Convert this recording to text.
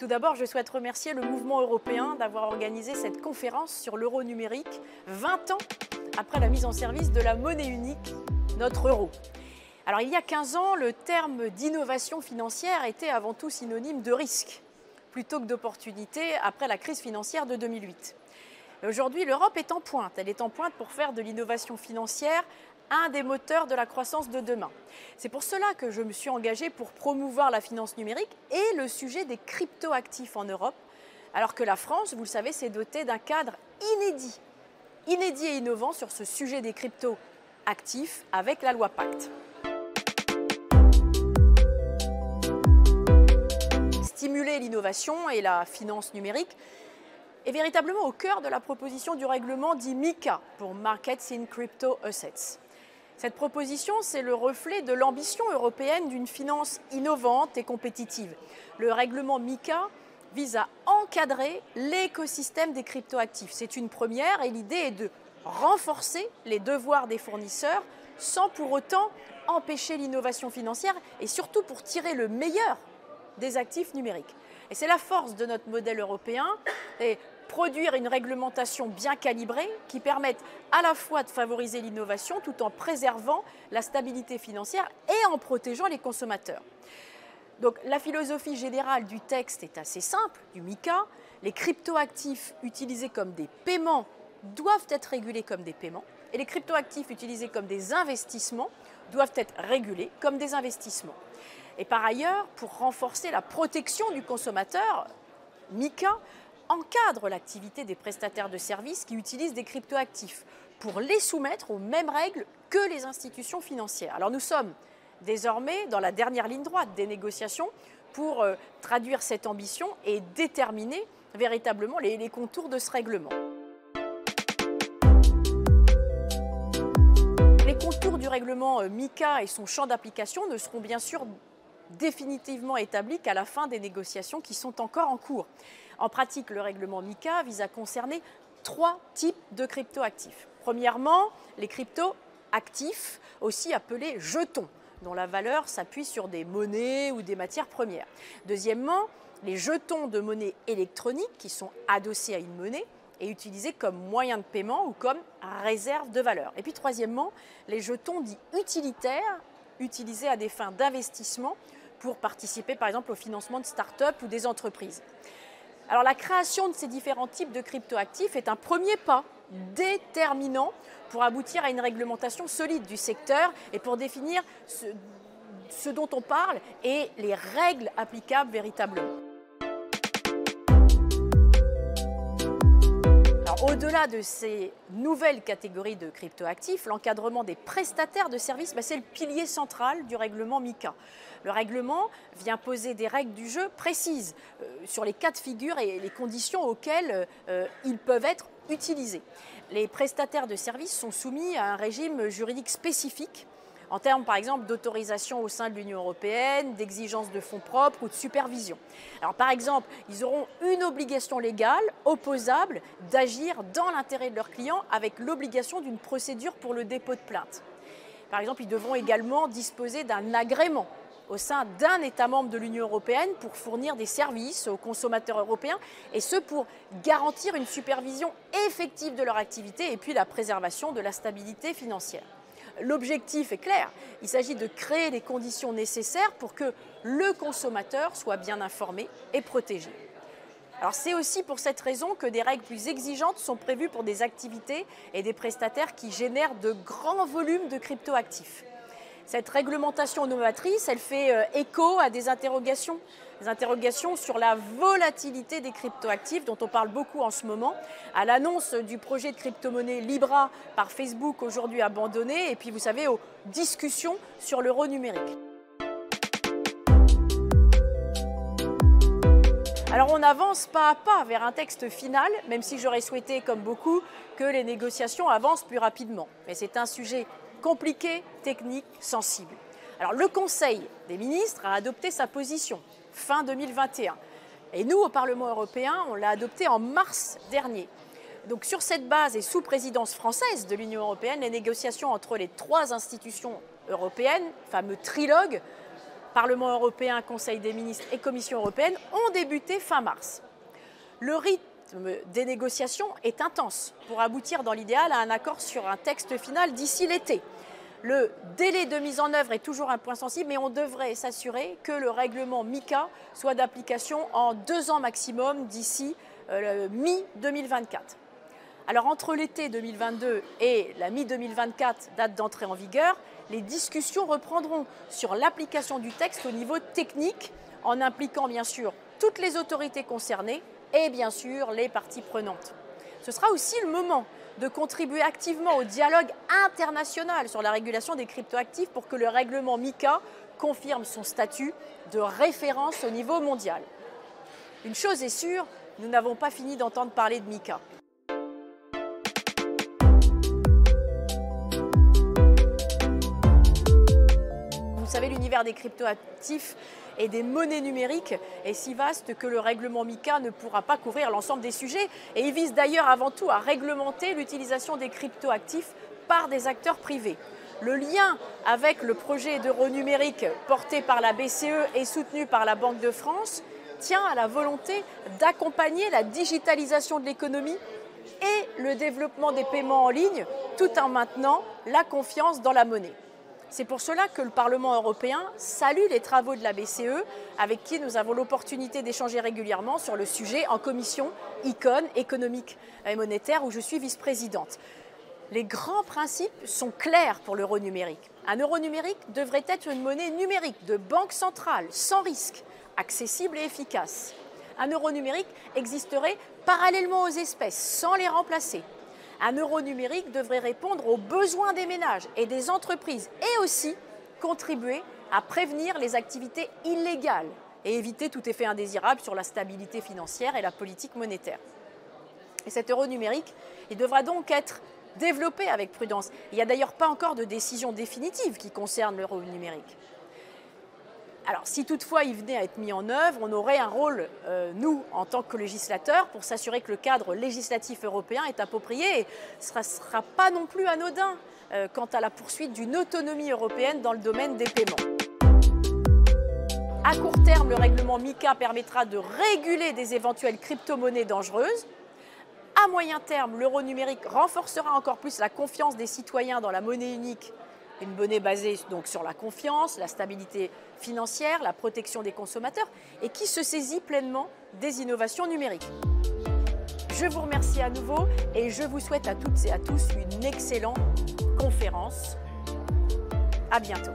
Tout d'abord, je souhaite remercier le mouvement européen d'avoir organisé cette conférence sur l'euro numérique 20 ans après la mise en service de la monnaie unique, notre euro. Alors, il y a 15 ans, le terme d'innovation financière était avant tout synonyme de risque, plutôt que d'opportunité après la crise financière de 2008. Aujourd'hui, l'Europe est en pointe. Elle est en pointe pour faire de l'innovation financière un des moteurs de la croissance de demain. C'est pour cela que je me suis engagée pour promouvoir la finance numérique et le sujet des cryptoactifs en Europe, alors que la France, vous le savez, s'est dotée d'un cadre inédit et innovant sur ce sujet des cryptoactifs avec la loi Pacte. Stimuler l'innovation et la finance numérique est véritablement au cœur de la proposition du règlement dit MiCA pour Markets in Crypto Assets. Cette proposition, c'est le reflet de l'ambition européenne d'une finance innovante et compétitive. Le règlement MiCA vise à encadrer l'écosystème des cryptoactifs. C'est une première et l'idée est de renforcer les devoirs des fournisseurs sans pour autant empêcher l'innovation financière et surtout pour tirer le meilleur des actifs numériques. Et c'est la force de notre modèle européen, et produire une réglementation bien calibrée qui permette à la fois de favoriser l'innovation tout en préservant la stabilité financière et en protégeant les consommateurs. Donc la philosophie générale du texte est assez simple, du MiCA. Les cryptoactifs utilisés comme des paiements doivent être régulés comme des paiements et les cryptoactifs utilisés comme des investissements doivent être régulés comme des investissements. Et par ailleurs, pour renforcer la protection du consommateur, MiCA encadre l'activité des prestataires de services qui utilisent des cryptoactifs pour les soumettre aux mêmes règles que les institutions financières. Alors nous sommes désormais dans la dernière ligne droite des négociations pour traduire cette ambition et déterminer véritablement les contours de ce règlement. Les contours du règlement MiCA et son champ d'application ne seront bien sûr définitivement établis qu'à la fin des négociations qui sont encore en cours. En pratique, le règlement MiCA vise à concerner 3 types de cryptoactifs. Premièrement, les cryptoactifs, aussi appelés jetons, dont la valeur s'appuie sur des monnaies ou des matières premières. Deuxièmement, les jetons de monnaie électronique qui sont adossés à une monnaie et utilisés comme moyen de paiement ou comme réserve de valeur. Et puis troisièmement, les jetons dits utilitaires, utilisés à des fins d'investissement pour participer par exemple au financement de start-up ou des entreprises. Alors la création de ces différents types de cryptoactifs est un premier pas déterminant pour aboutir à une réglementation solide du secteur et pour définir ce dont on parle et les règles applicables véritablement. Au-delà de ces nouvelles catégories de cryptoactifs, l'encadrement des prestataires de services, c'est le pilier central du règlement MiCA. Le règlement vient poser des règles du jeu précises sur les cas de figure et les conditions auxquelles ils peuvent être utilisés. Les prestataires de services sont soumis à un régime juridique spécifique en termes, par exemple, d'autorisation au sein de l'Union européenne, d'exigences de fonds propres ou de supervision. Alors, par exemple, ils auront une obligation légale, opposable, d'agir dans l'intérêt de leurs clients avec l'obligation d'une procédure pour le dépôt de plainte. Par exemple, ils devront également disposer d'un agrément au sein d'un État membre de l'Union européenne pour fournir des services aux consommateurs européens, et ce pour garantir une supervision effective de leur activité et puis la préservation de la stabilité financière. L'objectif est clair, il s'agit de créer les conditions nécessaires pour que le consommateur soit bien informé et protégé. Alors c'est aussi pour cette raison que des règles plus exigeantes sont prévues pour des activités et des prestataires qui génèrent de grands volumes de cryptoactifs. Cette réglementation novatrice, elle fait écho à des interrogations sur la volatilité des cryptoactifs dont on parle beaucoup en ce moment, à l'annonce du projet de crypto-monnaie Libra par Facebook aujourd'hui abandonné, et puis vous savez, aux discussions sur l'euro numérique. Alors on avance pas à pas vers un texte final, même si j'aurais souhaité, comme beaucoup, que les négociations avancent plus rapidement. Mais c'est un sujet compliqué, technique, sensible. Alors le Conseil des ministres a adopté sa position fin 2021. Et nous, au Parlement européen, on l'a adopté en mars dernier. Donc sur cette base et sous présidence française de l'Union européenne, les négociations entre les 3 institutions européennes, fameux trilogue, Parlement européen, Conseil des ministres et Commission européenne ont débuté fin mars. Le rythme des négociations est intense pour aboutir dans l'idéal à un accord sur un texte final d'ici l'été. Le délai de mise en œuvre est toujours un point sensible, mais on devrait s'assurer que le règlement MiCA soit d'application en 2 ans maximum d'ici mi-2024. Alors entre l'été 2022 et la mi-2024, date d'entrée en vigueur, les discussions reprendront sur l'application du texte au niveau technique, en impliquant bien sûr toutes les autorités concernées et bien sûr les parties prenantes. Ce sera aussi le moment de contribuer activement au dialogue international sur la régulation des cryptoactifs pour que le règlement MiCA confirme son statut de référence au niveau mondial. Une chose est sûre, nous n'avons pas fini d'entendre parler de MiCA. Vous savez, l'univers des cryptoactifs et des monnaies numériques est si vaste que le règlement MiCA ne pourra pas couvrir l'ensemble des sujets. Et il vise d'ailleurs avant tout à réglementer l'utilisation des cryptoactifs par des acteurs privés. Le lien avec le projet d'euro numérique porté par la BCE et soutenu par la Banque de France tient à la volonté d'accompagner la digitalisation de l'économie et le développement des paiements en ligne, tout en maintenant la confiance dans la monnaie. C'est pour cela que le Parlement européen salue les travaux de la BCE, avec qui nous avons l'opportunité d'échanger régulièrement sur le sujet en commission ECON, économique et monétaire, où je suis vice-présidente. Les grands principes sont clairs pour l'euro numérique. Un euro numérique devrait être une monnaie numérique de banque centrale, sans risque, accessible et efficace. Un euro numérique existerait parallèlement aux espèces, sans les remplacer. Un euro numérique devrait répondre aux besoins des ménages et des entreprises et aussi contribuer à prévenir les activités illégales et éviter tout effet indésirable sur la stabilité financière et la politique monétaire. Et cet euro numérique, il devra donc être développé avec prudence. Il n'y a d'ailleurs pas encore de décision définitive qui concerne l'euro numérique. Alors, si toutefois il venait à être mis en œuvre, on aurait un rôle, nous, en tant que législateurs, pour s'assurer que le cadre législatif européen est approprié. Et ce ne sera pas non plus anodin quant à la poursuite d'une autonomie européenne dans le domaine des paiements. À court terme, le règlement MiCA permettra de réguler des éventuelles crypto-monnaies dangereuses. À moyen terme, l'euro numérique renforcera encore plus la confiance des citoyens dans la monnaie unique, une monnaie basée donc sur la confiance, la stabilité financière, la protection des consommateurs et qui se saisit pleinement des innovations numériques. Je vous remercie à nouveau et je vous souhaite à toutes et à tous une excellente conférence. À bientôt.